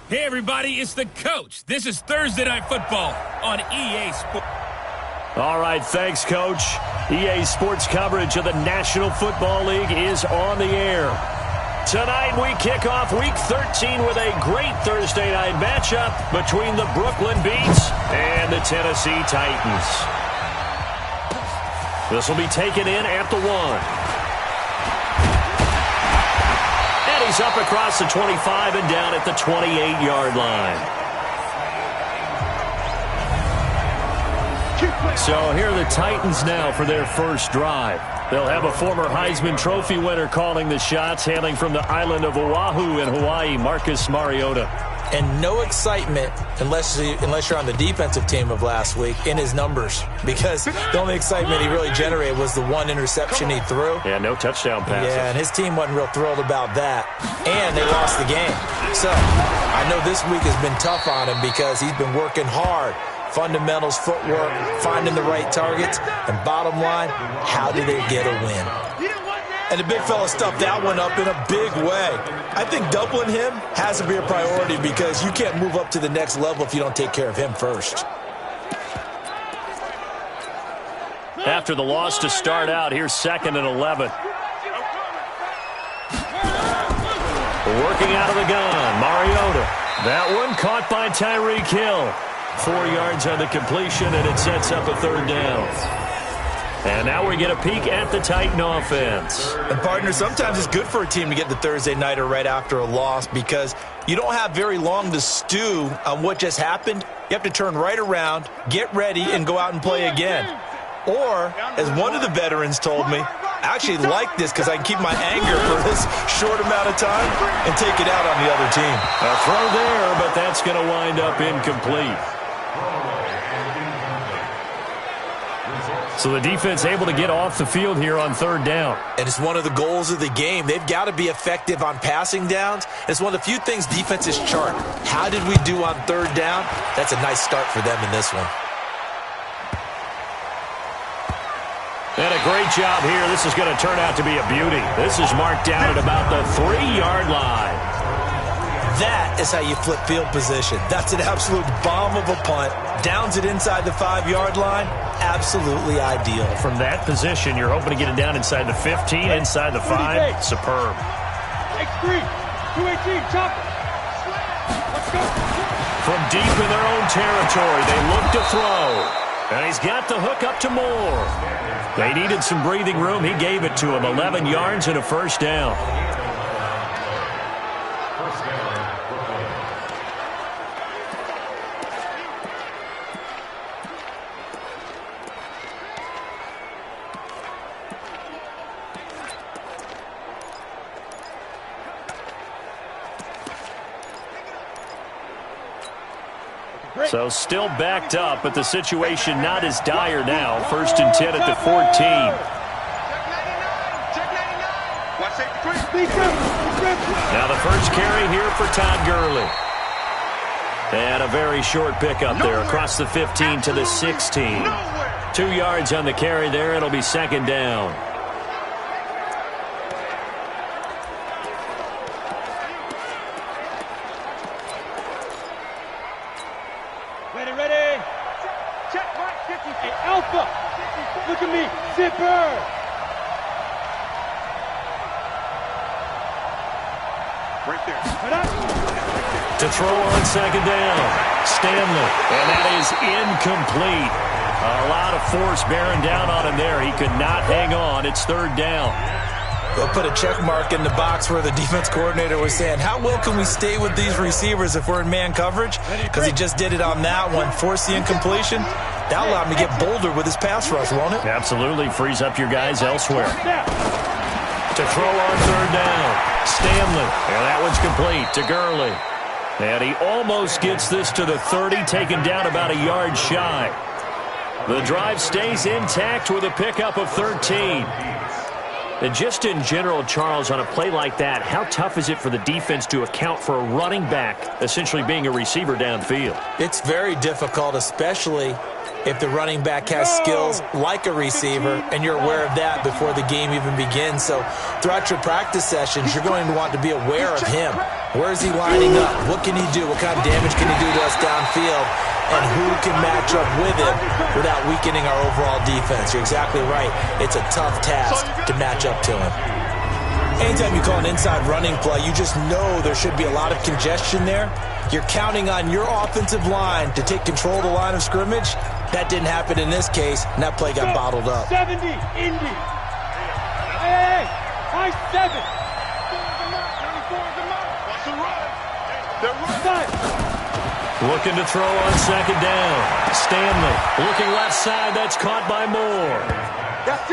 Hey, everybody, it's the coach. This is Thursday Night Football on EA Sports. All right, thanks, Coach. EA Sports coverage of the National Football League is on the air. Tonight, we kick off Week 13 with a great Thursday night matchup between the Brooklyn Beats and the Tennessee Titans. This will be taken in at the 1. He's up across the 25 and down at the 28-yard line. So here are the Titans now for their first drive. They'll have a former Heisman Trophy winner calling the shots, hailing from the island of Oahu in Hawaii, Marcus Mariota. And no excitement unless you're on the defensive team of last week in his numbers, because the only excitement he really generated was the one interception he threw. Yeah, no touchdown passes. Yeah, and his team wasn't real thrilled about that, and they lost the game. So I know this week has been tough on him because he's been working hard. Fundamentals, footwork, finding the right targets, and bottom line, how do they get a win? And the big fella stuffed that one up in a big way. I think doubling him has to be a priority because you can't move up to the next level if you don't take care of him first. After the loss to start out, here's 2nd and 11. Working out of the gun, Mariota. That one caught by Tyreek Hill. 4 yards on the completion, and it sets up a 3rd down. And now we get a peek at the Titan offense. And, partner, sometimes it's good for a team to get the Thursday nighter right after a loss because you don't have very long to stew on what just happened. You have to turn right around, get ready, and go out and play again. Or, as one of the veterans told me, I actually like this because I can keep my anger for this short amount of time and take it out on the other team. A throw there, but that's going to wind up incomplete. So the defense able to get off the field here on 3rd down. And it's one of the goals of the game. They've got to be effective on passing downs. It's one of the few things defenses chart. How did we do on 3rd down? That's a nice start for them in this one. And a great job here. This is going to turn out to be a beauty. This is marked down at about the 3-yard line. That is how you flip field position. That's an absolute bomb of a punt. Downs it inside the 5-yard line. Absolutely ideal. From that position, you're hoping to get it down inside the 15, inside the 5. Superb. X3, 218, chopper. Let's go. From deep in their own territory, they look to throw. And he's got the hook up to Moore. They needed some breathing room. He gave it to him. 11 yards and a 1st down. So still backed up, but the situation not as dire now. 1st and 10 at the 14. Now the first carry here for Todd Gurley. And a very short pickup there across the 15 to the 16. 2 yards on the carry there. It'll be 2nd down. Ready. Check mark 50. Hey, Alpha. Look at me. Zipper. Right there. To throw on 2nd down. Stanley. And that is incomplete. A lot of force bearing down on him there. He could not hang on. It's 3rd down. They'll put a check mark in the box where the defense coordinator was saying, how well can we stay with these receivers if we're in man coverage? Because he just did it on that one, forced the incompletion. That'll allow him to get bolder with his pass rush, won't it? Absolutely. Frees up your guys elsewhere. To throw on 3rd down. Stanley. And that one's complete to Gurley. And he almost gets this to the 30, taken down about a yard shy. The drive stays intact with a pickup of 13. And just in general, Charles, on a play like that, how tough is it for the defense to account for a running back essentially being a receiver downfield? It's very difficult, especially if the running back has skills like a receiver, and you're aware of that before the game even begins. So throughout your practice sessions, you're going to want to be aware of him. Where is he lining up? What can he do? What kind of damage can he do to us downfield? And who can match up with him without weakening our overall defense? You're exactly right. It's a tough task to match up to him. Anytime you call an inside running play, you just know there should be a lot of congestion there. You're counting on your offensive line to take control of the line of scrimmage. That didn't happen in this case, and that play got bottled up. 70, Indy. Hey, high 7. Looking to throw on second down. Stanley looking left side. That's caught by Moore.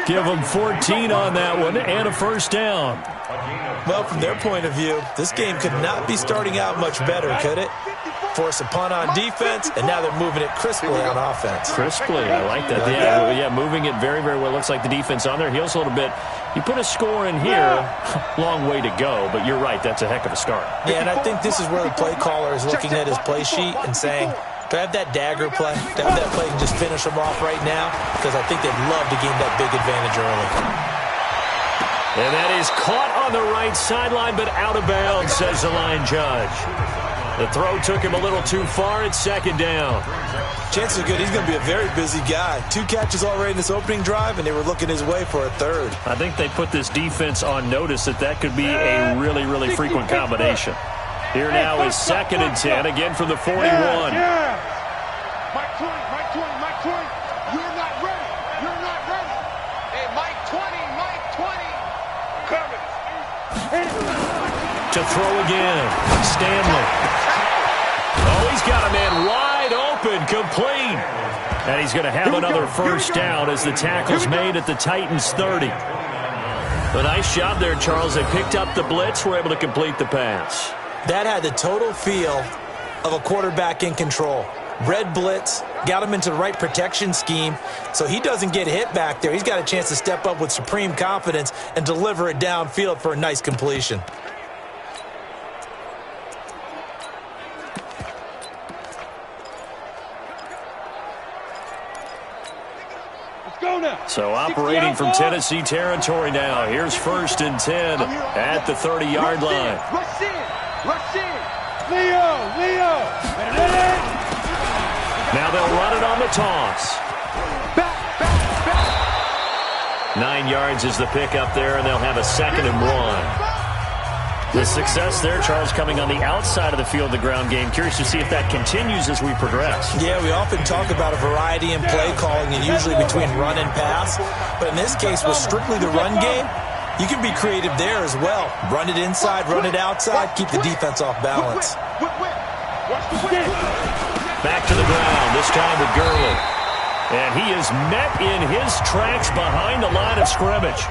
Give them 14 on that one and a first down. Well, from their point of view, this game could not be starting out much better, could it? Force a punt on defense, and now they're moving it crisply on offense. Crisply, I like that. Yeah, moving it very, very well. Looks like the defense on their heels a little bit. You put a score in here, long way to go, but you're right, that's a heck of a start. Yeah, and I think this is where the play caller is looking at his play sheet and saying, do I have that dagger play? Do I have that play and just finish them off right now? Because I think they'd love to gain that big advantage early. And that is caught on the right sideline, but out of bounds, says the line judge. The throw took him a little too far. It's second down. Chances are good he's going to be a very busy guy. 2 catches already in this opening drive, and they were looking his way for a third. I think they put this defense on notice that could be a really, really frequent combination. Here now is second and 10, again from the 41. Yeah. Mike 20, Mike 20, Mike 20. You're not ready. You're not ready. Hey, Mike 20, Mike 20. Coming. To throw again. Stanley. Oh, he's got a man wide open, complete. And he's going to have another first down as the tackle's made at the Titans' 30. A nice job there, Charles. They picked up the blitz, were able to complete the pass. That had the total feel of a quarterback in control. Red blitz, got him into the right protection scheme, so he doesn't get hit back there. He's got a chance to step up with supreme confidence and deliver it downfield for a nice completion. So operating from Tennessee territory now. Here's first and 10 at the 30-yard line. Rush in. Rush in. Leo. Now they'll run it on the toss. Back. 9 yards is the pickup there, and they'll have a second and 1. The success there, Charles, coming on the outside of the field, the ground game. Curious to see if that continues as we progress. Yeah, we often talk about a variety in play calling and usually between run and pass. But in this case, with strictly the run game, you can be creative there as well. Run it inside, run it outside, keep the defense off balance. Back to the ground, this time with Gurley. And he is met in his tracks behind the line of scrimmage.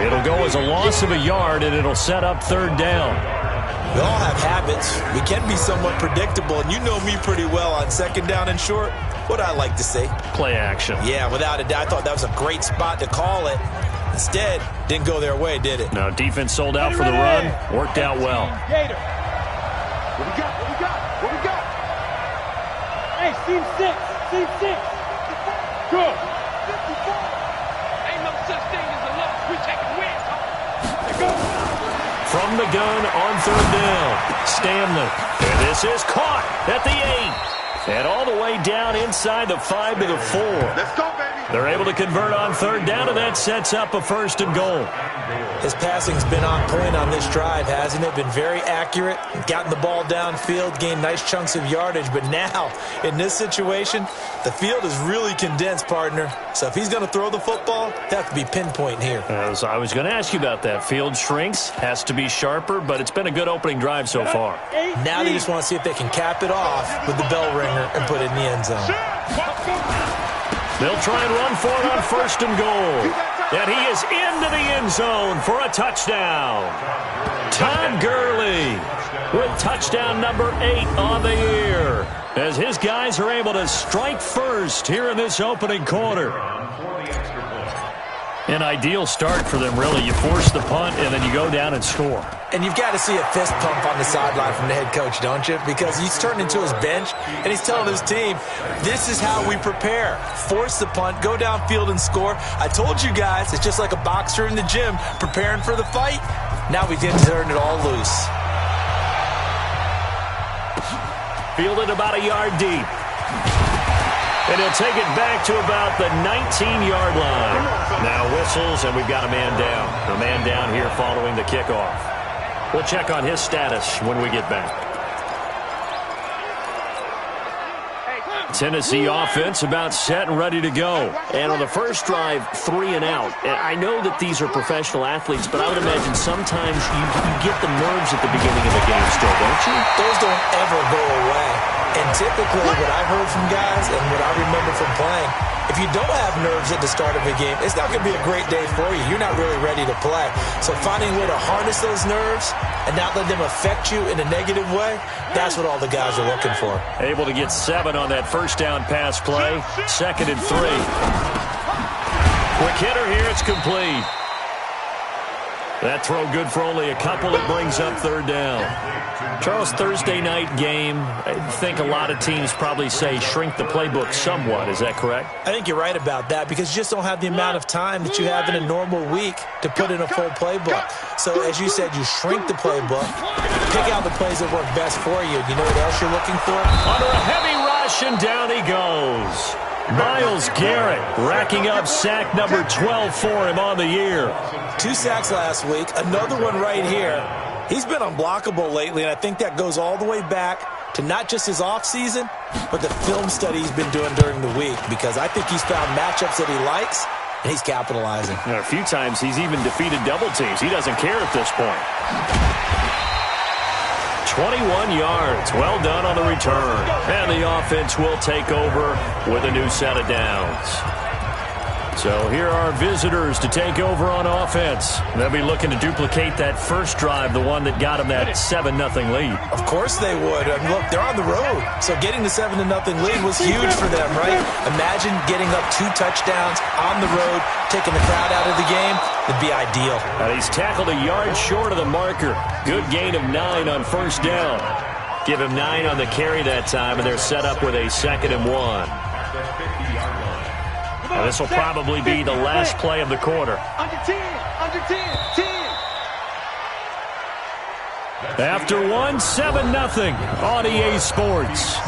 It'll go as a loss of a yard, and it'll set up third down. We all have habits. We can be somewhat predictable, and you know me pretty well on second down and short. What I like to say? Play action. Yeah, without a doubt. I thought that was a great spot to call it. Instead, didn't go their way, did it? No, defense sold out for the run. Worked out well. Gator. What we got? Hey, seam 6. Good. Ain't no such thing as a loss. We taking wins. From the gun on third down, Stanley. And this is caught at the 8. And all the way down inside the 5 to the 4. Let's go, baby. They're able to convert on third down, and that sets up a first and goal. His passing's been on point on this drive, hasn't it? Been very accurate, gotten the ball downfield, gained nice chunks of yardage. But now, in this situation, the field is really condensed, partner. So if he's going to throw the football, they have to be pinpoint here. As I was going to ask you about that. Field shrinks, has to be sharper, but it's been a good opening drive so far. Now they just want to see if they can cap it off with the bell ringer and put it in the end zone. They'll try and run for it on first and goal. And he is into the end zone for a touchdown. Todd Gurley with touchdown number 8 on the year, as his guys are able to strike first here in this opening quarter. An ideal start for them, really. You force the punt, and then you go down and score. And you've got to see a fist pump on the sideline from the head coach, don't you? Because he's turned into his bench, and he's telling his team, this is how we prepare. Force the punt, go downfield and score. I told you guys, it's just like a boxer in the gym preparing for the fight. Now we get to turn it all loose. Fielded about a yard deep. And he'll take it back to about the 19-yard line. Now whistles, and we've got a man down. A man down here following the kickoff. We'll check on his status when we get back. Tennessee offense about set and ready to go. And on the first drive, 3 and out. And I know that these are professional athletes, but I would imagine sometimes you get the nerves at the beginning of a game still, don't you? Those don't ever go away. And typically what I've heard from guys and what I remember from playing, if you don't have nerves at the start of a game, it's not going to be a great day for you. You're not really ready to play. So finding a way to harness those nerves and not let them affect you in a negative way, that's what all the guys are looking for. Able to get 7 on that first down pass play. 2nd and 3. Quick hitter here. It's complete. That throw good for only a couple. It brings up 3rd down. Charles, Thursday night game, I think a lot of teams probably say shrink the playbook somewhat. Is that correct? I think you're right about that because you just don't have the amount of time that you have in a normal week to put in a full playbook. So as you said, you shrink the playbook, pick out the plays that work best for you. You know what else you're looking for? Under a heavy rush, and down he goes. Myles Garrett racking up sack number 12 for him on the year. 2 sacks last week, another one right here. He's been unblockable lately, and I think that goes all the way back to not just his offseason, but the film study he's been doing during the week, because I think he's found matchups that he likes, and he's capitalizing. A few times he's even defeated double teams. He doesn't care at this point. 21 yards. Well done on the return. And the offense will take over with a new set of downs. So here are visitors to take over on offense. They'll be looking to duplicate that first drive, the one that got them that 7-0 lead. Of course they would. I mean, look, they're on the road. So getting the 7-0 lead was huge for them, right? Imagine getting up 2 touchdowns on the road, taking the crowd out of the game. It'd be ideal. And he's tackled a yard short of the marker. Good gain of 9 on first down. Give him 9 on the carry that time, and they're set up with a 2nd and 1. Now, this will probably be the last play of the quarter. Under 10, under 10, 10. After 1, 7-0 on EA Sports.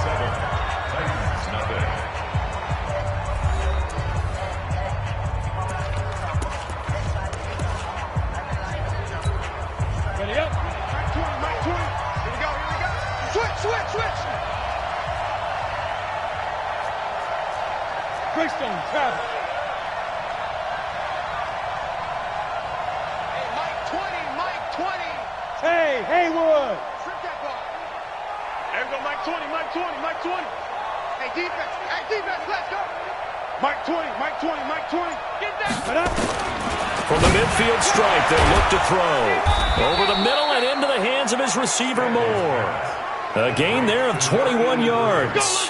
Ready up. Mike 20. Here we go, here we go. Switch, switch, switch. Greystone, travel. Hey, Mike 20, Mike 20. Hey, Haywood. Strip that ball. There we go, Mike 20, Mike 20, Mike 20. Hey, defense, let's go. Mike 20, Mike 20, Mike 20. Get that. But up. From the midfield stripe, they'll look to throw. Over the middle and into the hands of his receiver, Moore. A gain there of 21 yards.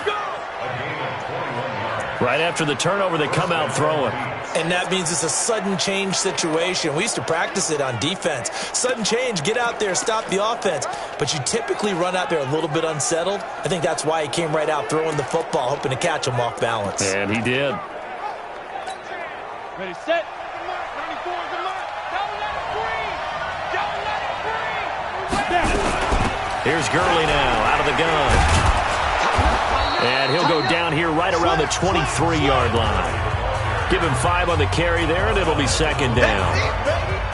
Right after the turnover, they come out throwing. And that means it's a sudden change situation. We used to practice it on defense. Sudden change, get out there, stop the offense. But you typically run out there a little bit unsettled. I think that's why he came right out throwing the football, hoping to catch him off balance. And he did. Ready, set. 94 is the mark. Don't let it breathe. Don't let it breathe. Here's Gurley now, out of the gun. And he'll go down here right around the 23-yard line. Give him 5 on the carry there, and it'll be 2nd down.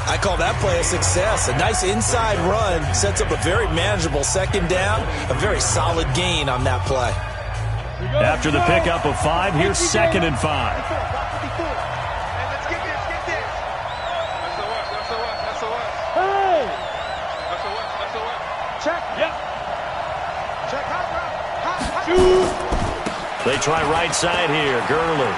I call that play a success. A nice inside run sets up a very manageable 2nd down. A very solid gain on that play. After the pickup of 5, here's 2nd and 5. Hey, let's get this, get this. That's the what, that's the what, that's the what. Hey. That's the what, that's the what. Check. Yep. Check, hot route. Hot. Shoot. They try right side here, Gurley.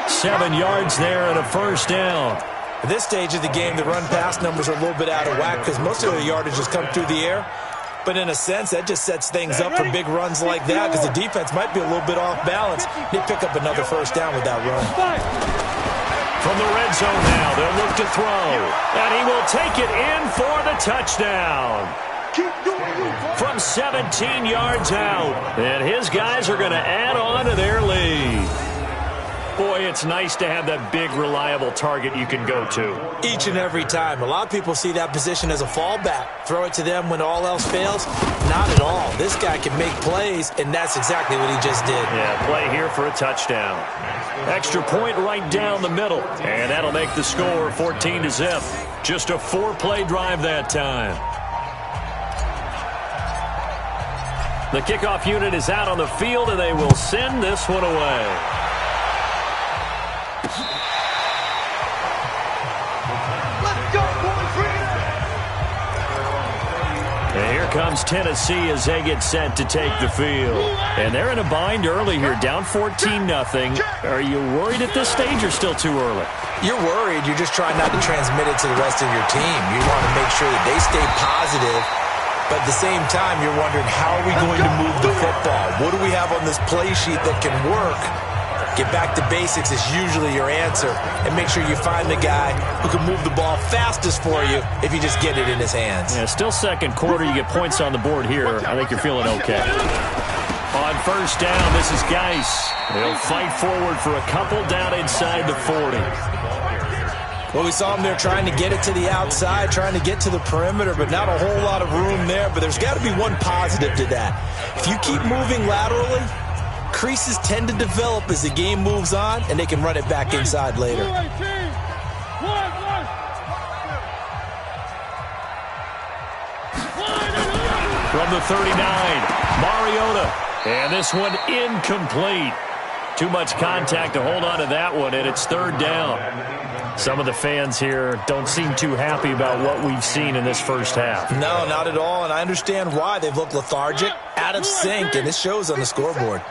7 yards there and a 1st down. At this stage of the game, the run-pass numbers are a little bit out of whack because most of the yardage has come through the air. But in a sense, that just sets things up for big runs like that because the defense might be a little bit off balance. They pick up another 1st down with that run. From the red zone now, they'll look to throw. And he will take it in for the touchdown. From 17 yards out. And his guys are going to add on to their lead. Boy, it's nice to have that big, reliable target you can go to. Each and every time. A lot of people see that position as a fallback. Throw it to them when all else fails. Not at all. This guy can make plays, and that's exactly what he just did. Yeah, play here for a touchdown. Extra point right down the middle. And that'll make the score 14-0. Just a 4-play drive that time. The kickoff unit is out on the field, and they will send this one away. And here comes Tennessee as they get set to take the field. And they're in a bind early here, down 14-0. Are you worried at this stage or still too early? You're worried. You're just trying not to transmit it to the rest of your team. You want to make sure that they stay positive. But at the same time, you're wondering, how are we going to move the football? What do we have on this play sheet that can work? Get back to basics is usually your answer. And make sure you find the guy who can move the ball fastest for you if you just get it in his hands. Yeah, still second quarter. You get points on the board here. I think you're feeling okay. On first down, this is Geis. They'll fight forward for a couple down inside the 40. Well, we saw him there trying to get it to the outside, trying to get to the perimeter, but not a whole lot of room there. But there's got to be one positive to that. If you keep moving laterally, creases tend to develop as the game moves on, and they can run it back inside later. From the 39, Mariota. And this one incomplete. Too much contact to hold on to that one, and it's third down. Some of the fans here don't seem too happy about what we've seen in this first half. No, not at all, and I understand why. They've looked lethargic, out of sync, and it shows on the scoreboard.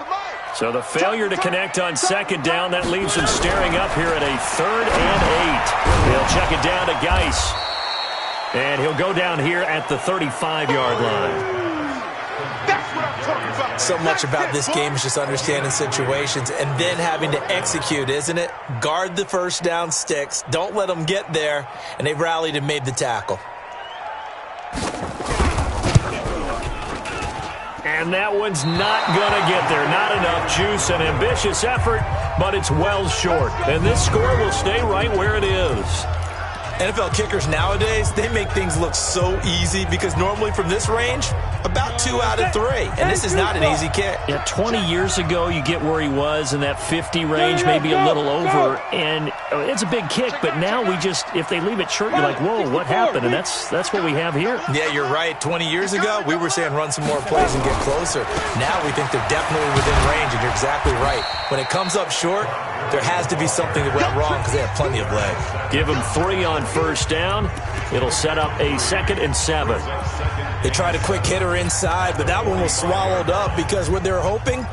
So the failure to connect on second down, that leaves them staring up here at a 3rd and 8. They'll check it down to Geis. And he'll go down here at the 35-yard line. So much about this game is just understanding situations and then having to execute, isn't it? Guard the first down sticks. Don't let them get there. And they rallied and made the tackle. And that one's not going to get there. Not enough juice. An ambitious effort, but it's well short. And this score will stay right where it is. NFL kickers nowadays, they make things look so easy because normally from this range, about 2 out of 3. And this is not an easy kick. Yeah, 20 years ago, you get where he was in that 50 range, maybe a little over. And it's a big kick, but now we just, if they leave it short, you're like, whoa, what happened? And that's what we have here. Yeah, you're right. 20 years ago, we were saying run some more plays and get closer. Now we think they're definitely within range, and you're exactly right. When it comes up short, there has to be something that went wrong because they have plenty of legs. Give them 3 on first down. It'll set up a 2nd and 7. They tried a quick hitter inside, but that one was swallowed up because what they're hoping,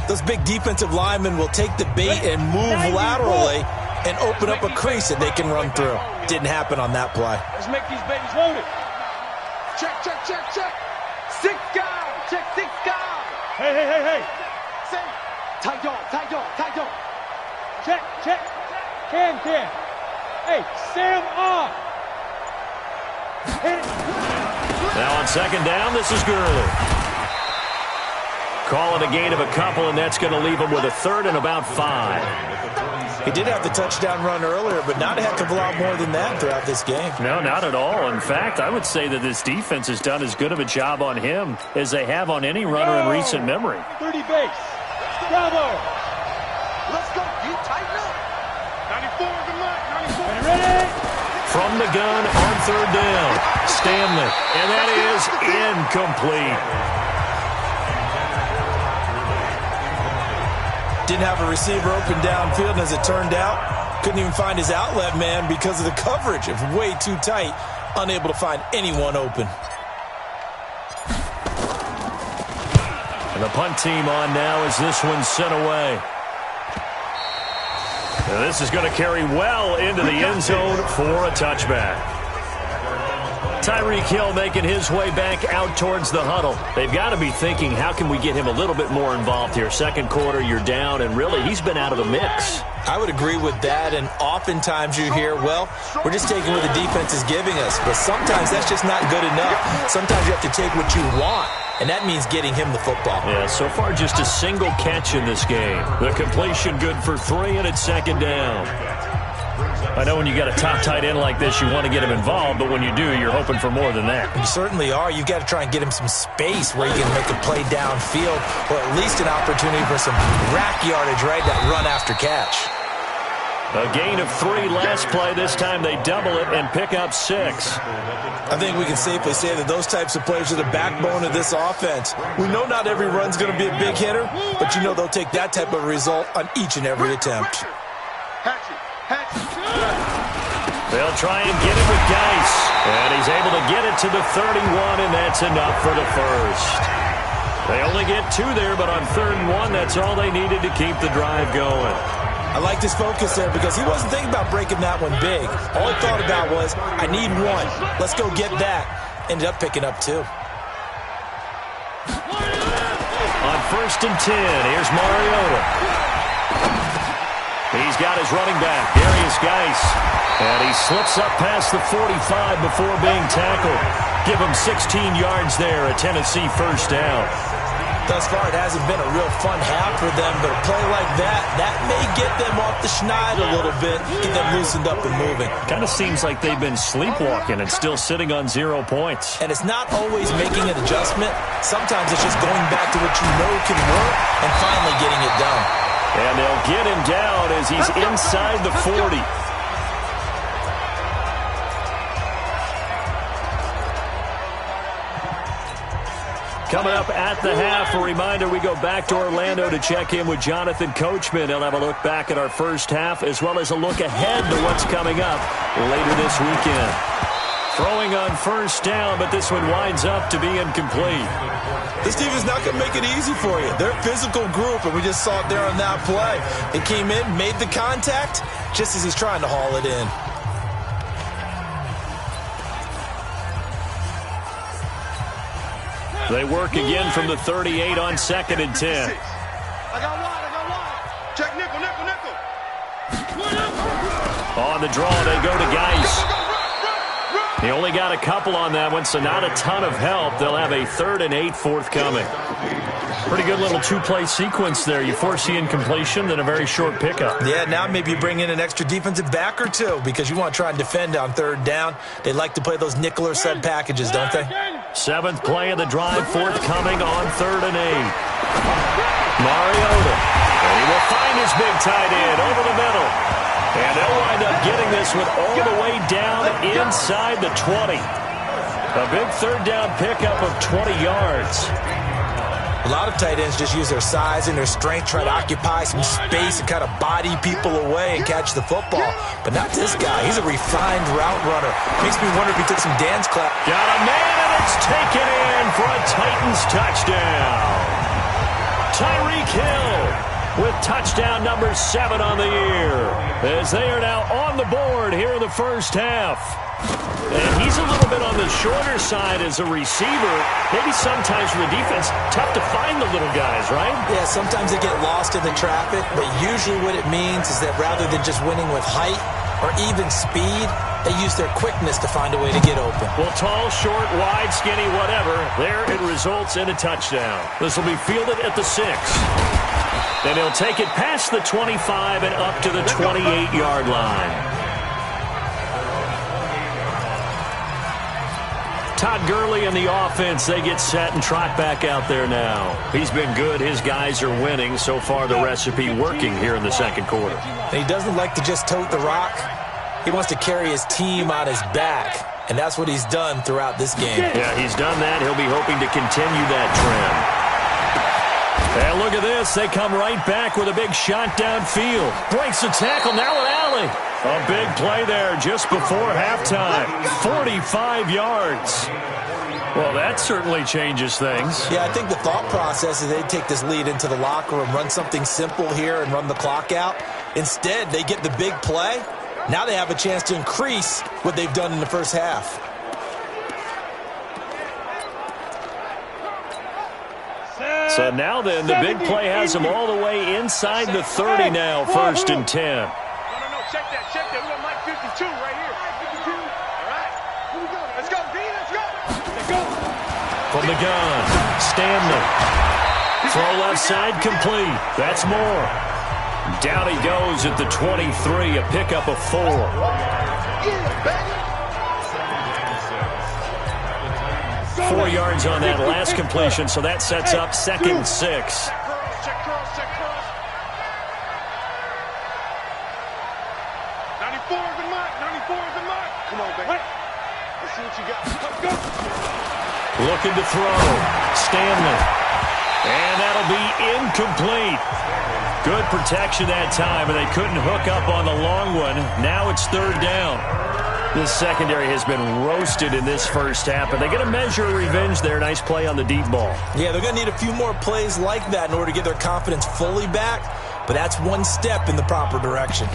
those big defensive linemen will take the bait and move laterally and open up a crease that they can run through. Didn't happen on that play. Let's make these babies loaded. Check, check, check, check. 6 guys. Check 6 guys. Hey. Say, tight dog. Check. Can. Hey, Sam off. Hit it. Now on second down, this is Gurley. Call it a gain of a couple, and that's going to leave him with a 3rd and about 5. He did have the touchdown run earlier, but not a heck of a lot more than that throughout this game. No, not at all. In fact, I would say that this defense has done as good of a job on him as they have on any runner in recent memory. 30 base. Bravo. Let's go. You tighten up. 94 is the mark. 94. Ready? From the gun on third down, Stanley, and that is incomplete. Didn't have a receiver open downfield, and as it turned out, couldn't even find his outlet man because of the coverage. It was way too tight, unable to find anyone open. And the punt team on now as this one's sent away. And this is going to carry well into the end zone for a touchback. Tyreek Hill making his way back out towards the huddle. They've got to be thinking, how can we get him a little bit more involved here? Second quarter, you're down, and really, he's been out of the mix. I would agree with that, and oftentimes you hear, well, we're just taking what the defense is giving us, but sometimes that's just not good enough. Sometimes you have to take what you want, and that means getting him the football. Yeah, so far just a single catch in this game. The completion good for 3, and it's second down. I know when you got a top tight end like this, you want to get him involved, but when you do, you're hoping for more than that. You certainly are. You've got to try and get him some space where you can make a play downfield, or at least an opportunity for some rack yardage, right? That run after catch. A gain of 3 last play. This time they double it and pick up 6. I think we can safely say that those types of plays are the backbone of this offense. We know not every run's going to be a big hitter, but you know they'll take that type of result on each and every attempt. They'll try and get it with Geis. And he's able to get it to the 31, and that's enough for the first. They only get 2 there, but on 3rd and 1, that's all they needed to keep the drive going. I liked his focus there because he wasn't thinking about breaking that one big. All he thought about was, I need 1. Let's go get that. Ended up picking up 2. On 1st and 10, here's Mariota. He's got his running back, Darius Geis. And he slips up past the 45 before being tackled. Give him 16 yards there, a Tennessee first down. Thus far, it hasn't been a real fun half for them, but a play like that may get them off the schneid a little bit, get them loosened up and moving. Kind of seems like they've been sleepwalking and still sitting on 0 points. And it's not always making an adjustment. Sometimes it's just going back to what you know can work and finally getting it done. And they'll get him down as he's inside the 40. Coming up at the half, a reminder, we go back to Orlando to check in with Jonathan Coachman. He'll have a look back at our first half as well as a look ahead to what's coming up later this weekend. Throwing on first down, but this one winds up to be incomplete. This team is not going to make it easy for you. They're a physical group, and we just saw it there on that play. They came in, made the contact, just as he's trying to haul it in. They work again from the 38 on 2nd and 10. I got wide. Check nickel. On the draw, they go to Geis. He only got a couple on that one, so not a ton of help. They'll have a 3rd and 8 forthcoming. Pretty good little 2-play sequence there. You force the incompletion, then a very short pickup. Yeah, now maybe you bring in an extra defensive back or 2 because you want to try and defend on 3rd down. They like to play those nickel or sub packages, don't they? 7th play of the drive forthcoming on 3rd and 8. Mariota. And he will find his big tight end over the middle. And they'll wind up getting this one all the way down inside the 20. A big 3rd down pickup of 20 yards. A lot of tight ends just use their size and their strength, try to occupy some space and kind of body people away and catch the football. But not this guy. He's a refined route runner. Makes me wonder if he took some dance class. Got a man, and it's taken in for a Titans touchdown. Tyreek Hill with touchdown number 7 on the year, as they are now on the board here in the first half. And he's a little bit on the shorter side as a receiver. Maybe sometimes for the defense, tough to find the little guys, right? Yeah, sometimes they get lost in the traffic, but usually what it means is that rather than just winning with height or even speed, they use their quickness to find a way to get open. Well, tall, short, wide, skinny, whatever, there it results in a touchdown. This will be fielded at the 6. Then he'll take it past the 25 and up to the 28-yard line. Todd Gurley and the offense, they get set and trot back out there now. He's been good. His guys are winning. So far, the recipe working here in the second quarter. And he doesn't like to just tote the rock. He wants to carry his team on his back, and that's what he's done throughout this game. Yeah, he's done that. He'll be hoping to continue that trend. And look at this. They come right back with a big shot downfield. Breaks the tackle. Now an alley. A big play there just before halftime. 45 yards. Well, that certainly changes things. Yeah, I think the thought process is they'd take this lead into the locker room, run something simple here and run the clock out. Instead, they get the big play. Now they have a chance to increase what they've done in the first half. So now then, the big play has them all the way inside the 30 now, 1st and 10. No, check that. We got Mike 52 right here. 52. All right. Here we go. Let's go, D. Let's go. From the gun, Stanley. Throw left side complete. That's more. Down he goes at the 23, a pickup of 4. Yeah, baby. 4 yards on that last completion, so that sets up 2nd and 6. Check curls. 94 is the mark. Come on, baby. Let's see what you got. Let's go. Looking to throw. Stanley. And that'll be incomplete. Good protection that time, and they couldn't hook up on the long one. Now it's 3rd down. This secondary has been roasted in this first half, but they get a measure of revenge there. Nice play on the deep ball. Yeah, they're going to need a few more plays like that in order to get their confidence fully back, but that's one step in the proper direction.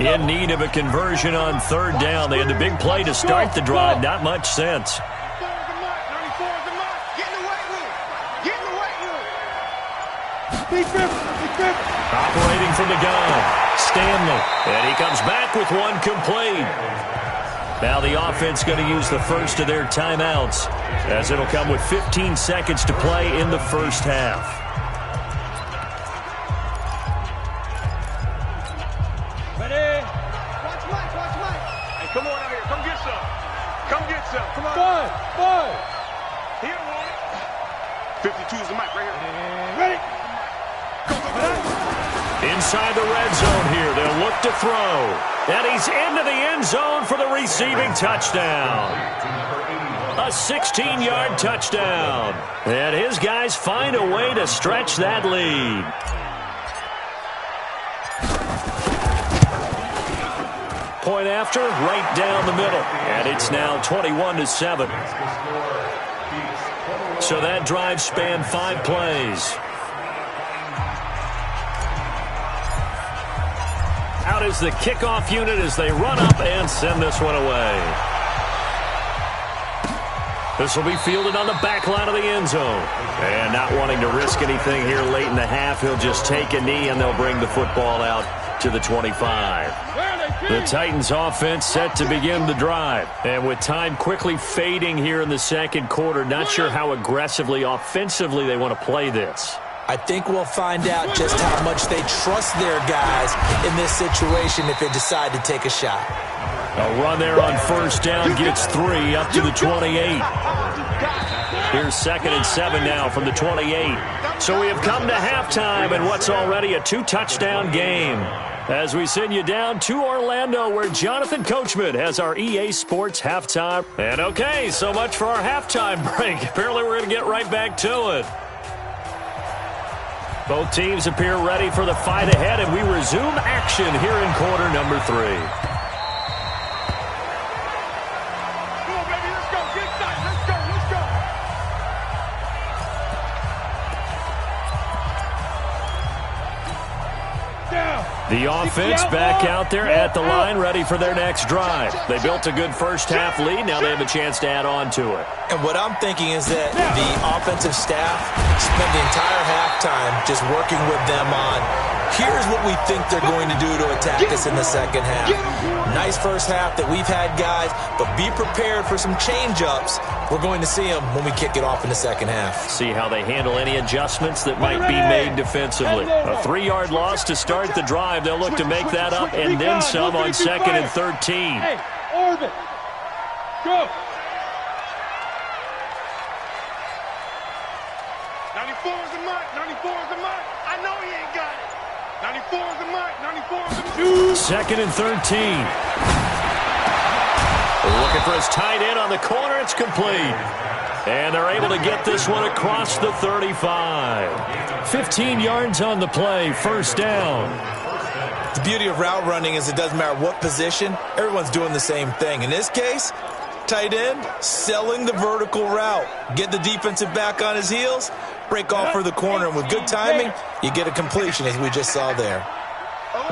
In need of a conversion on 3rd down. They had the big play to start the drive. Not much sense. 94 is the mark. Get in the weight room. Operating from the gun. Stanley. And he comes back with one complete. Now the offense going to use the first of their timeouts, as it'll come with 15 seconds to play in the first half. Ready? Watch Mike. Hey, come on out here. Come get some. Come on. Five. He don't want it. 52 is the mic right here. Ready? Inside the red zone here, they'll look to throw. And he's into the end zone for the receiving touchdown. A 16-yard touchdown. And his guys find a way to stretch that lead. Point after, right down the middle. And it's now 21-7. So that drive spanned 5 plays. Out is the kickoff unit as they run up and send this one away. This will be fielded on the back line of the end zone. And not wanting to risk anything here late in the half, he'll just take a knee and they'll bring the football out to the 25. The Titans offense set to begin the drive. And with time quickly fading here in the second quarter, not sure how aggressively, offensively they want to play this. I think we'll find out just how much they trust their guys in this situation if they decide to take a shot. A run there on 1st down gets 3 up to the 28. Here's 2nd and 7 now from the 28. So we have come to halftime in what's already a 2-touchdown game. As we send you down to Orlando, where Jonathan Coachman has our EA Sports halftime. And okay, so much for our halftime break. Apparently we're going to get right back to it. Both teams appear ready for the fight ahead, and we resume action here in quarter number 3. Come on, baby. Let's go. Get excited. Let's go. The offense back out there at the line, ready for their next drive. They built a good first half lead. Now they have a chance to add on to it. And what I'm thinking is that the offensive staff spent the entire halftime just working with them on, here's what we think they're going to do to attack us in the second half. Nice first half that we've had, guys, but be prepared for some change-ups. We're going to see them when we kick it off in the second half. See how they handle any adjustments that might be made defensively. A 3-yard loss to start the drive. They'll look to make that up and then some on 2nd and 13. Hey, orbit. Go. 94 is the mark. 94 is the mark. I know he ain't got it. 94 is the mark. 94 is the mark. 2nd and 13. Looking for his tight end on the corner. It's complete. And they're able to get this one across the 35. 15 yards on the play. 1st down. The beauty of route running is it doesn't matter what position. Everyone's doing the same thing. In this case, tight end, selling the vertical route. Get the defensive back on his heels, break off for the corner, and with good timing, you get a completion, as we just saw there.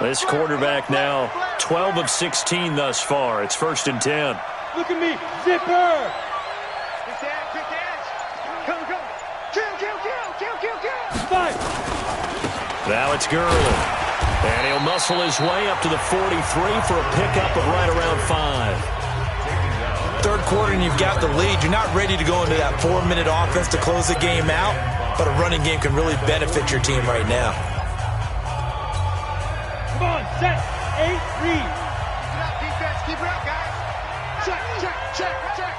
This quarterback now 12 of 16 thus far. It's 1st and 10. Look at me. Zipper. Quick edge. Now it's Gurley. And he'll muscle his way up to the 43 for a pickup of right around 5. Third quarter and you've got the lead. You're not ready to go into that 4-minute offense to close the game out, but a running game can really benefit your team right now. Come on, set, 8, read. Keep it up, defense. Keep it up, guys. Check, check, check, check.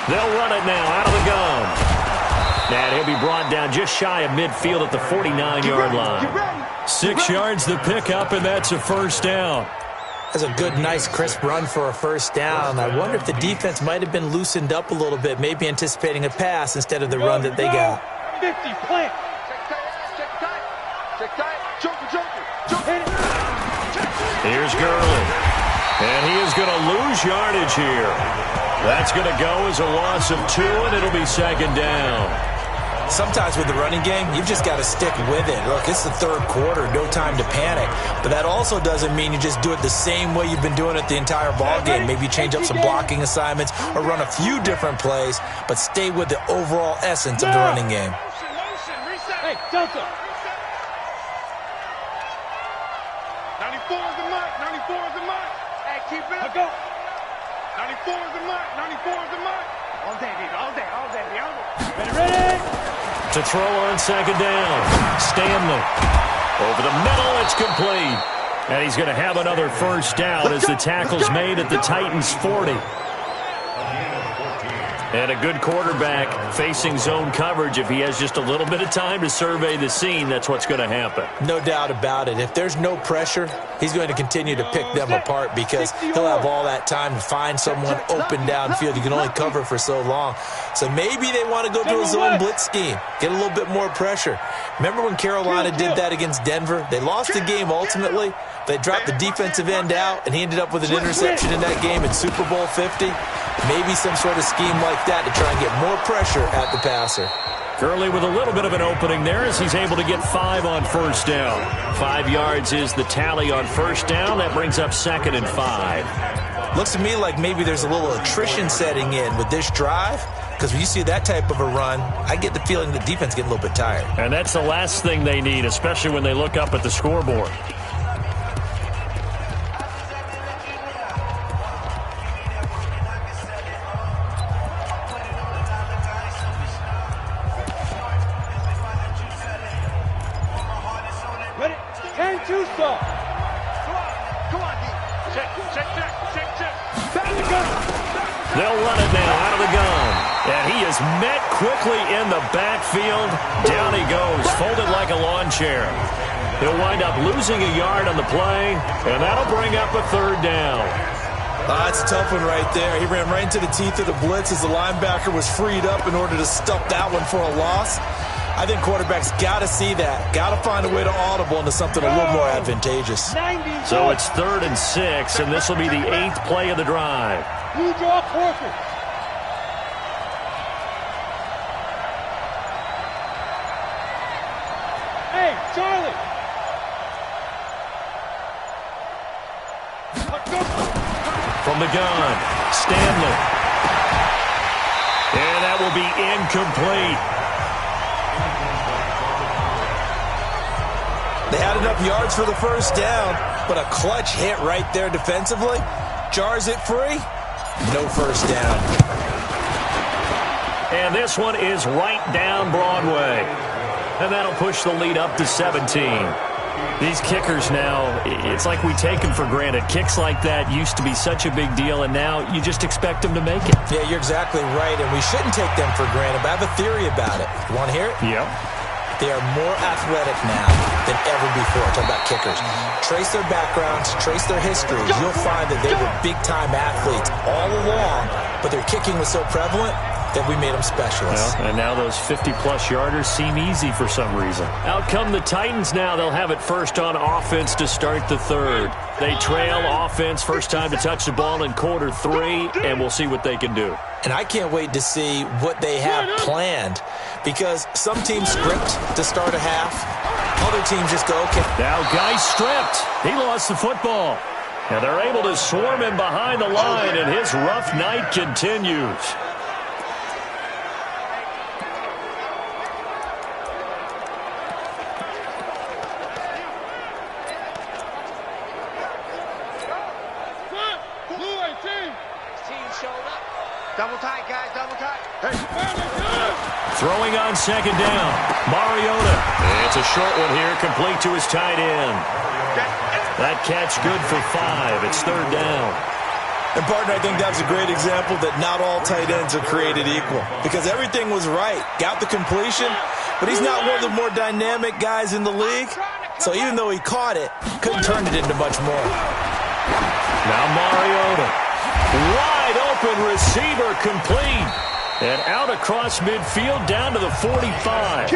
They'll run it now out of the gun. And he'll be brought down just shy of midfield at the 49-yard line. 6 yards the pickup, and that's a first down. That's a good, nice, crisp run for a first down. I wonder if the defense might have been loosened up a little bit, maybe anticipating a pass instead of the run that they got. 50, plant. Check tight. Check tight. Joker, joker. Joker. Here's Gurley. And he is going to lose yardage here. That's going to go as a loss of 2, and it'll be second down. Sometimes with the running game, you've just got to stick with it. Look, it's the third quarter, no time to panic. But that also doesn't mean you just do it the same way you've been doing it the entire ball game. Maybe change up some blocking assignments or run a few different plays, but stay with the overall essence of the running game. Motion, reset. Hey, Delta. 94 is the mark. 94 is the mark. Hey, keep it up. Go. 94 is the mark. 94 is the mark. All day, baby. All day, all day. Ready, ready. To throw on second down. Stanley. Over the middle, it's complete. And he's going to have another first down as the tackle's made at the Titans' 40. And a good quarterback facing zone coverage. If he has just a little bit of time to survey the scene, that's what's going to happen. No doubt about it. If there's no pressure, he's going to continue to pick them apart because he'll have all that time to find someone open downfield. You can only cover for so long. So maybe they want to go to a zone blitz scheme, get a little bit more pressure. Remember when Carolina did that against Denver? They lost the game ultimately. They dropped the defensive end out, and he ended up with an interception in that game in Super Bowl 50. Maybe some sort of scheme like that to try and get more pressure at the passer. Gurley with a little bit of an opening there as he's able to get 5 on first down. 5 yards is the tally on first down. That brings up second and 5. Looks to me like maybe there's a little attrition setting in with this drive, because when you see that type of a run, I get the feeling the defense getting a little bit tired. And that's the last thing they need, especially when they look up at the scoreboard. Ready. 10, 2, stop. Come on, D. Check, check, check, check, check. Back to the gun. They'll run it now out of the gun. And he is met quickly in the backfield. Down he goes, folded like a lawn chair. He'll wind up losing a yard on the play, and that'll bring up a third down. That's a tough one right there. He ran right into the teeth of the blitz as the linebacker was freed up in order to stuff that one for a loss. I think quarterbacks got to see that. Got to find a way to audible into something a little more advantageous. 90. So it's 3rd and 6, and this will be the 8th play of the drive. Blue draw forfeit. Hey, Charlie. From the gun, Stanley. And that will be incomplete. They had enough yards for the first down, but a clutch hit right there defensively. Jars it free. No first down. And this one is right down Broadway. And that'll push the lead up to 17. These kickers now, it's like we take them for granted. Kicks like that used to be such a big deal, and now you just expect them to make it. Yeah, you're exactly right, and we shouldn't take them for granted, but I have a theory about it. You want to hear it? Yep. They are more athletic now than ever before. Talk about kickers. Trace their backgrounds, trace their histories. You'll find that they were big-time athletes all along, but their kicking was so prevalent that we made them specialists. Well, and now those 50-plus yarders seem easy for some reason. Out come the Titans now. They'll have it first on offense to start the third. They trail offense, first time to touch the ball in quarter 3, and we'll see what they can do. And I can't wait to see what they have planned, because some teams script to start a half. Other teams just go, okay. Now Guy stripped. He lost the football. And they're able to swarm him behind the line, and his rough night continues. Double tight, guys, double tight. Throwing on second down, Mariota. It's a short one here, complete to his tight end. That catch good for 5. It's third down. And, partner, I think that was a great example that not all tight ends are created equal, because everything was right. Got the completion, but he's not one of the more dynamic guys in the league. So even though he caught it, couldn't turn it into much more. Now Mariota. Wide open receiver complete. And out across midfield down to the 45.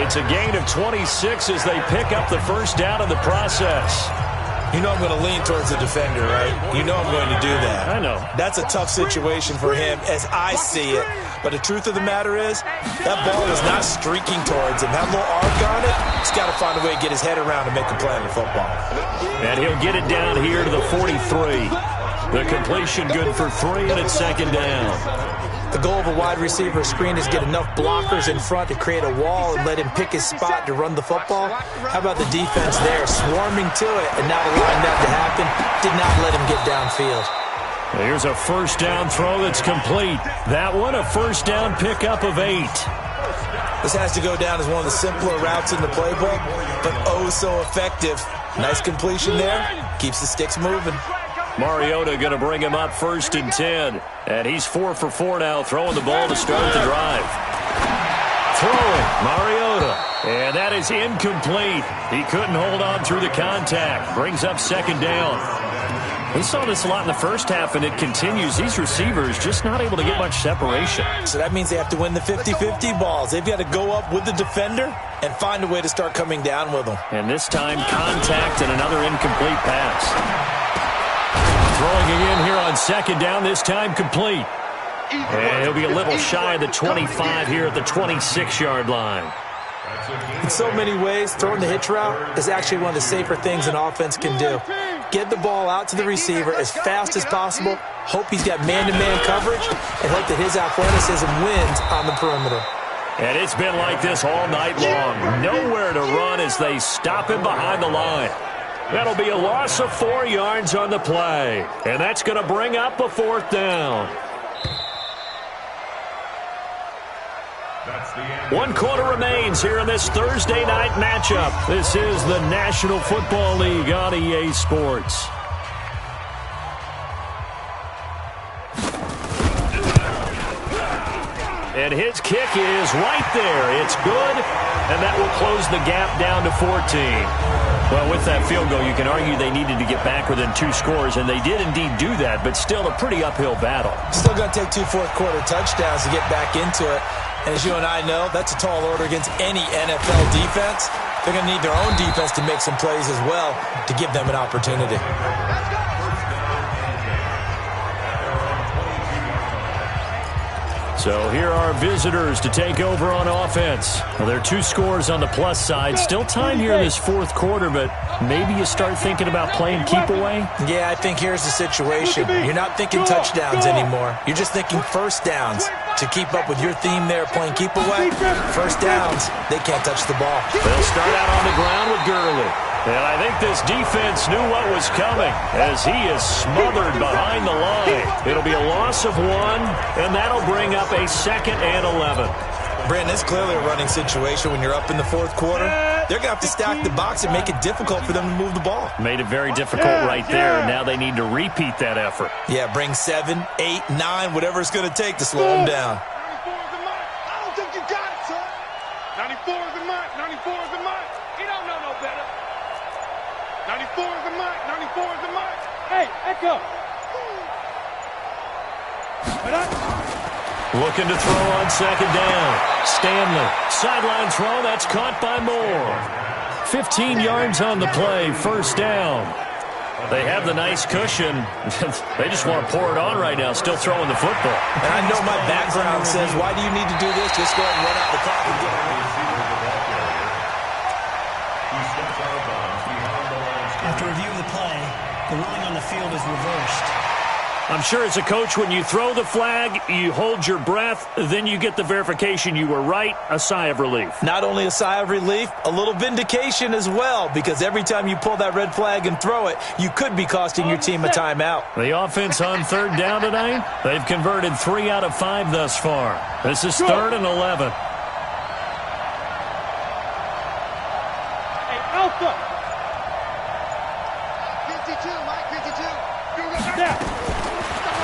It's a gain of 26 as they pick up the first down in the process. You know I'm going to lean towards the defender, right? You know I'm going to do that. I know. That's a tough situation for him as I see it. But the truth of the matter is, that ball was not streaking towards him. Had a little arc on it. He's got to find a way to get his head around and make a play on the football. And he'll get it down here to the 43. The completion good for 3, and it's second down. The goal of a wide receiver screen is get enough blockers in front to create a wall and let him pick his spot to run the football. How about the defense there, swarming to it and not allowing that to happen? Did not let him get downfield. Here's a first down throw that's complete. That one, a first down pickup of 8. This has to go down as one of the simpler routes in the playbook, but oh so effective. Nice completion there. Keeps the sticks moving. Mariota going to bring him up first and 10. And he's 4 for 4 now, throwing the ball to start the drive. Throwing, Mariota. And that is incomplete. He couldn't hold on through the contact. Brings up second down. We saw this a lot in the first half, and it continues. These receivers just not able to get much separation. So that means they have to win the 50-50 balls. They've got to go up with the defender and find a way to start coming down with them. And this time, contact and another incomplete pass. Throwing again here on second down, this time complete. And he'll be a little shy of the 25 here at the 26-yard line. In so many ways, throwing the hitch route is actually one of the safer things an offense can do. Get the ball out to the receiver as fast as possible, hope he's got man-to-man coverage, and hope that his athleticism wins on the perimeter. And it's been like this all night long. Nowhere to run as they stop him behind the line. That'll be a loss of 4 yards on the play. And that's going to bring up a fourth down. 1 quarter remains here in this Thursday night matchup. This is the National Football League on EA Sports. And his kick is right there. It's good, and that will close the gap down to 14. Well, with that field goal, you can argue they needed to get back within 2 scores, and they did indeed do that, but still a pretty uphill battle. Still going to take 2 fourth-quarter touchdowns to get back into it. And as you and I know, that's a tall order against any NFL defense. They're going to need their own defense to make some plays as well to give them an opportunity. So here are visitors to take over on offense. Well, there are 2 scores on the plus side. Still time here in this fourth quarter, but maybe you start thinking about playing keep away? Yeah, I think here's the situation. You're not thinking touchdowns anymore. You're just thinking first downs. To keep up with your theme there, playing keep away, first downs, they can't touch the ball. They'll start out on the ground with Gurley. And I think this defense knew what was coming as he is smothered behind the line. It'll be a loss of 1, and that'll bring up a 2nd and 11. Brandon, it's clearly a running situation when you're up in the fourth quarter. They're going to have to stack the box and make it difficult for them to move the ball. Made it very difficult right there. Now they need to repeat that effort. Yeah, bring 7, 8, 9, whatever it's going to take to slow them down. 94 is the mark. I don't think you got it, son. 94 is the mark. 94 is the mark. You don't know no better. 94 is the mark. 94 is the mark. Hey, Echo. Looking to throw on second down. Stanley, sideline throw, that's caught by Moore. 15 yards on the play, first down. They have the nice cushion. They just want to pour it on right now, still throwing the football. And I know my background says, why do you need to do this? Just go ahead and run out the clock and get it. After review of the play, the ruling on the field is reversed. I'm sure as a coach, when you throw the flag, you hold your breath, then you get the verification you were right, a sigh of relief. Not only a sigh of relief, a little vindication as well, because every time you pull that red flag and throw it, you could be costing your team a timeout. The offense on third down tonight, they've converted 3 out of 5 thus far. This is 3rd and 11. Hey, Alpha. 52, Mike, 52. Snap.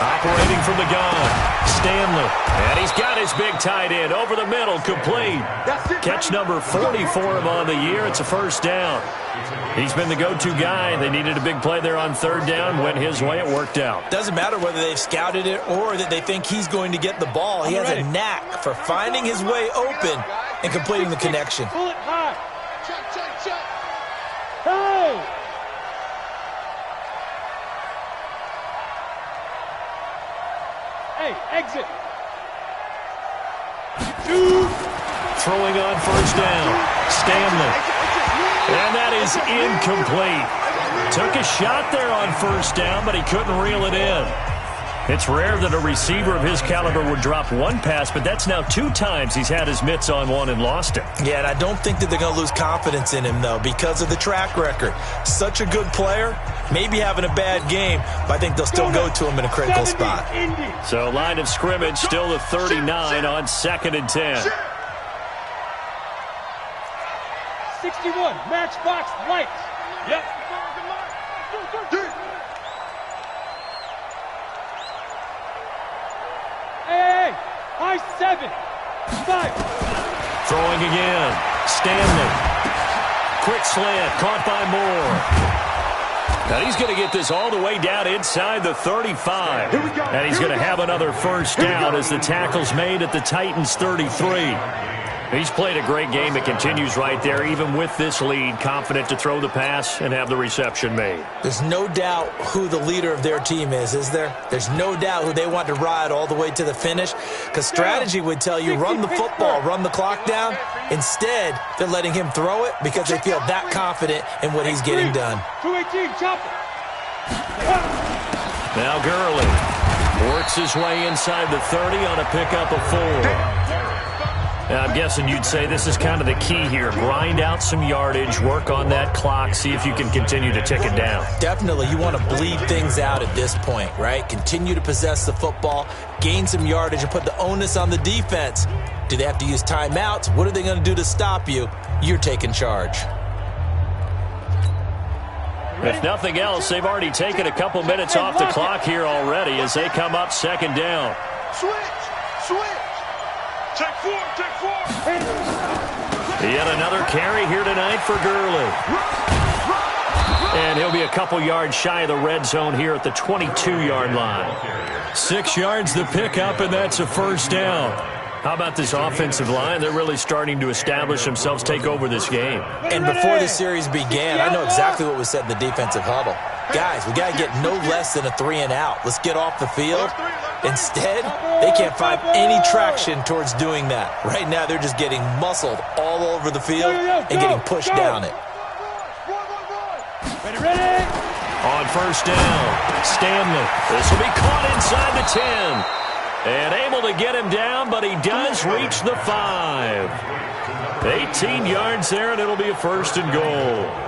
Operating from the gun, Stanley. And he's got his big tight end over the middle, complete. Catch number 44 of on the year. It's a first down. He's been the go-to guy. They needed a big play there on third down. Went his way. It worked out. Doesn't matter whether they've scouted it or that they think he's going to get the ball. He has a knack for finding his way open and completing the connection. Pull it high. Check, check, check. Hey. Hey, exit. Throwing on first down, Stanley. And that is incomplete. Took a shot there on first down, but he couldn't reel it in. It's rare that a receiver of his caliber would drop one pass, but that's now 2 times he's had his mitts on one and lost it. Yeah, and I don't think that they're going to lose confidence in him, though, because of the track record. Such a good player, maybe having a bad game, but I think they'll still go to him in a critical spot. So line of scrimmage still the 39 on 2nd and 10. 61, matchbox lights. Yep. Hey, high 7, 5. Throwing again, Stanley. Quick slant, caught by Moore. Now he's going to get this all the way down inside the 35. And he's going to have another first down as the tackle's made at the Titans' 33. He's played a great game. It continues right there, even with this lead, confident to throw the pass and have the reception made. There's no doubt who the leader of their team is there? There's no doubt who they want to ride all the way to the finish, because strategy would tell you run the football, run the clock down. Instead, they're letting him throw it because they feel that confident in what he's getting done. 218, chop it. Now Gurley works his way inside the 30 on a pickup of 4. Now, I'm guessing you'd say this is kind of the key here. Grind out some yardage, work on that clock, see if you can continue to tick it down. Definitely, you want to bleed things out at this point, right? Continue to possess the football, gain some yardage, and put the onus on the defense. Do they have to use timeouts? What are they going to do to stop you? You're taking charge. If nothing else, they've already taken a couple minutes off the clock here already as they come up 2nd down. Switch, switch. Take 4, take 4. Yet another carry here tonight for Gurley. And he'll be a couple yards shy of the red zone here at the 22-yard line. 6 yards the pickup, and that's a first down. How about this offensive line? They're really starting to establish themselves, take over this game. And before the series began, I know exactly what was said in the defensive huddle. Guys, we got to get no less than a 3 and out. Let's get off the field. Instead, they can't find any traction towards doing that. Right now, they're just getting muscled all over the field and getting pushed down it. Ready? On first down, Stanley. This will be caught inside the 10. And able to get him down, but he does reach the 5. 18 yards there, and it'll be a 1st and goal.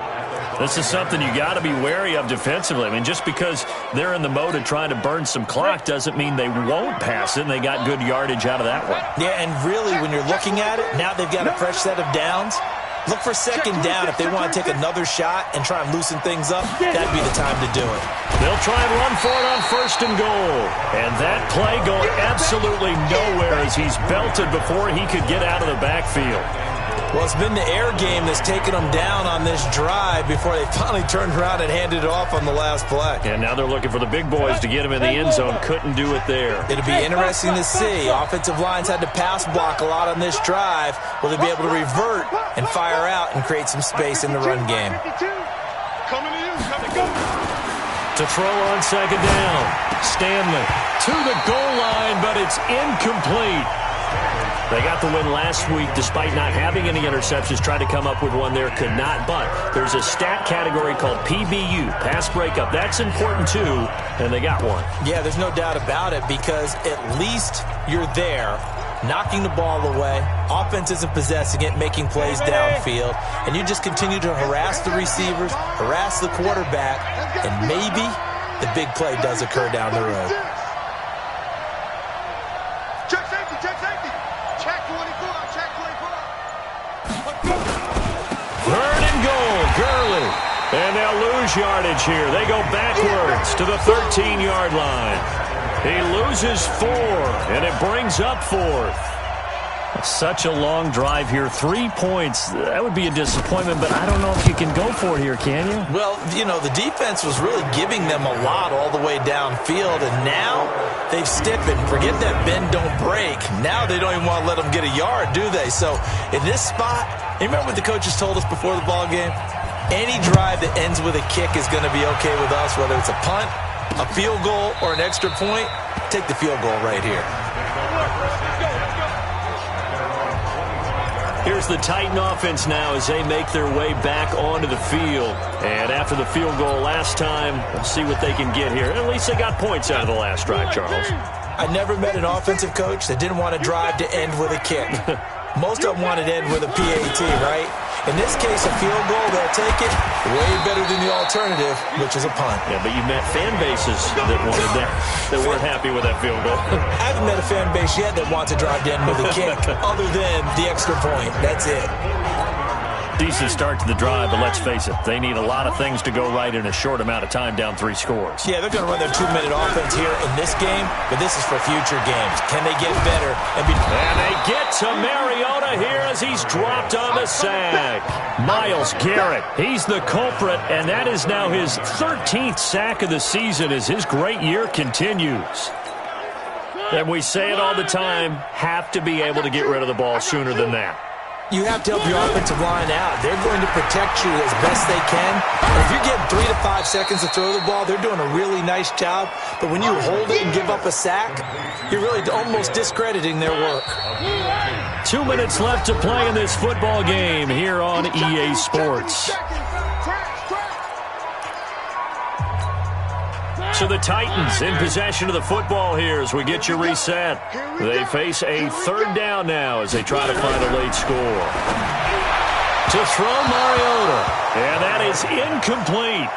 This is something you got to be wary of defensively. I mean, just because they're in the mode of trying to burn some clock doesn't mean they won't pass it, and they got good yardage out of that one. Yeah, and really, when you're looking at it, now they've got a fresh set of downs. Look for 2nd down if they want to take another shot and try and loosen things up. That'd be the time to do it. They'll try and run for it on 1st and goal. And that play going absolutely nowhere as he's belted before he could get out of the backfield. Well, it's been the air game that's taken them down on this drive before they finally turned around and handed it off on the last play. And now they're looking for the big boys to get him in the end zone. Couldn't do it there. It'll be interesting to see. Offensive lines had to pass block a lot on this drive. Will they be able to revert and fire out and create some space in the run game? Coming to you, coming, go. To throw on 2nd down, Stanley to the goal line, but it's incomplete. They got the win last week despite not having any interceptions. Tried to come up with one there, could not. But there's a stat category called PBU, pass breakup. That's important too, and they got one. Yeah, there's no doubt about it because at least you're there, knocking the ball away. Offense isn't possessing it, making plays downfield. And you just continue to harass the receivers, harass the quarterback, and maybe the big play does occur down the road. Check safety, check safety. Check 24, check 24. Third and goal, Gurley. And they'll lose yardage here. They go backwards to the 13-yard line. He loses 4, and it brings up 4th. Such a long drive here. 3 points. That would be a disappointment, but I don't know if you can go for it here, can you? Well, you know, the defense was really giving them a lot all the way downfield, and now they've stiffened. Forget that bend, don't break. Now they don't even want to let them get a yard, do they? So in this spot, you remember what the coaches told us before the ball game? Any drive that ends with a kick is going to be okay with us, whether it's a punt, a field goal, or an extra point. Take the field goal right here. Here's the Titan offense now as they make their way back onto the field. And after the field goal last time, let's see what they can get here. At least they got points out of the last drive, Charles. I never met an offensive coach that didn't want a drive to end with a kick. Most of them wanted to end with a PAT, right? In this case, a field goal, they'll take it. Way better than the alternative, which is a punt. Yeah, but you met fan bases that wanted that, that weren't happy with that field goal. I haven't met a fan base yet that wants a drive to end with a kick, other than the extra point. That's it. Decent start to the drive, but let's face it, they need a lot of things to go right in a short amount of time, down 3 scores. Yeah, they're going to run their 2-minute offense here in this game, but this is for future games. Can they get better? And they get to Mariota here as he's dropped on the sack. Myles Garrett, he's the culprit, and that is now his 13th sack of the season as his great year continues. And we say it all the time, have to be able to get rid of the ball sooner than that. You have to help your offensive line out. They're going to protect you as best they can. And if you're getting 3 to 5 seconds to throw the ball, they're doing a really nice job. But when you hold it and give up a sack, you're really almost discrediting their work. 2 minutes left to play in this football game here on EA Sports. So the Titans in possession of the football here as we get you reset. They face a 3rd down now as they try to find a late score. To throw Mariota, and that is incomplete.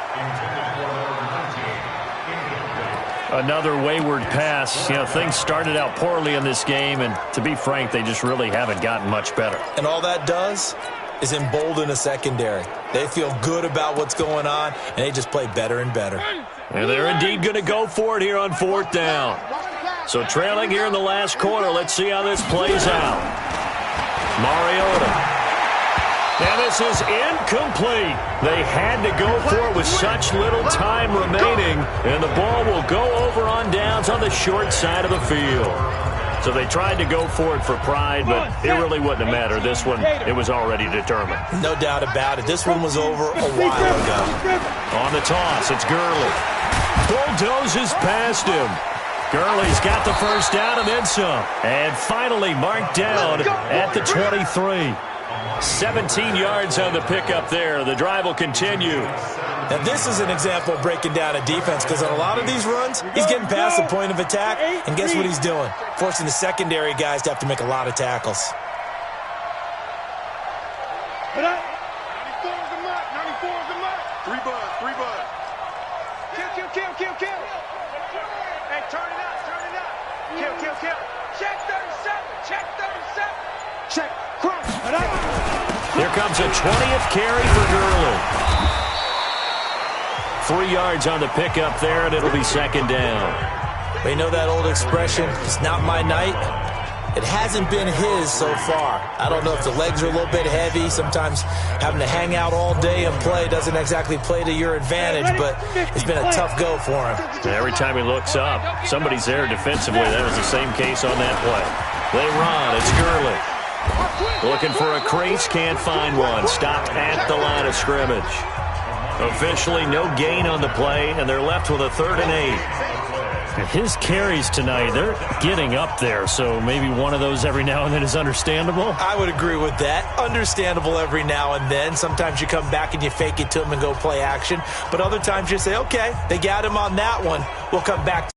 Another wayward pass. You know, things started out poorly in this game, and to be frank, they just really haven't gotten much better. And all that does is embolden a secondary. They feel good about what's going on, and they just play better and better. And they're indeed going to go for it here on 4th down. So trailing here in the last quarter, let's see how this plays out. Mariota. And this is incomplete. They had to go for it with such little time remaining, and the ball will go over on downs on the short side of the field. So they tried to go for it for pride, but it really wouldn't have mattered. This one, it was already determined. No doubt about it. This one was over a while ago. On the toss, it's Gurley. Bulldozes past him. Gurley's got the 1st down and then some. And finally marked down at the 23. 17 yards on the pickup there. The drive will continue. Now, this is an example of breaking down a defense because on a lot of these runs, he's getting past the point of attack, and guess what he's doing? Forcing the secondary guys to have to make a lot of tackles. 94 is the mark, 94 is the mark. 3 buzz, 3 buzz. Kill. Hey, turn it up. Kill. Check 37. Check, cross. Here comes a 20th carry for Gurley. 3 yards on the pickup there, and it'll be 2nd down. They know that old expression, it's not my night. It hasn't been his so far. I don't know if the legs are a little bit heavy. Sometimes having to hang out all day and play doesn't exactly play to your advantage, but it's been a tough go for him. Every time he looks up, somebody's there defensively. That was the same case on that play. They run. It's Gurley. Looking for a crease, can't find one. Stopped at the line of scrimmage. Officially no gain on the play, and they're left with a 3rd and 8. And his carries tonight, they're getting up there, so maybe one of those every now and then is understandable. I would agree with that. Understandable every now and then. Sometimes you come back and you fake it to him and go play action. But other times you say, okay, they got him on that one. We'll come back to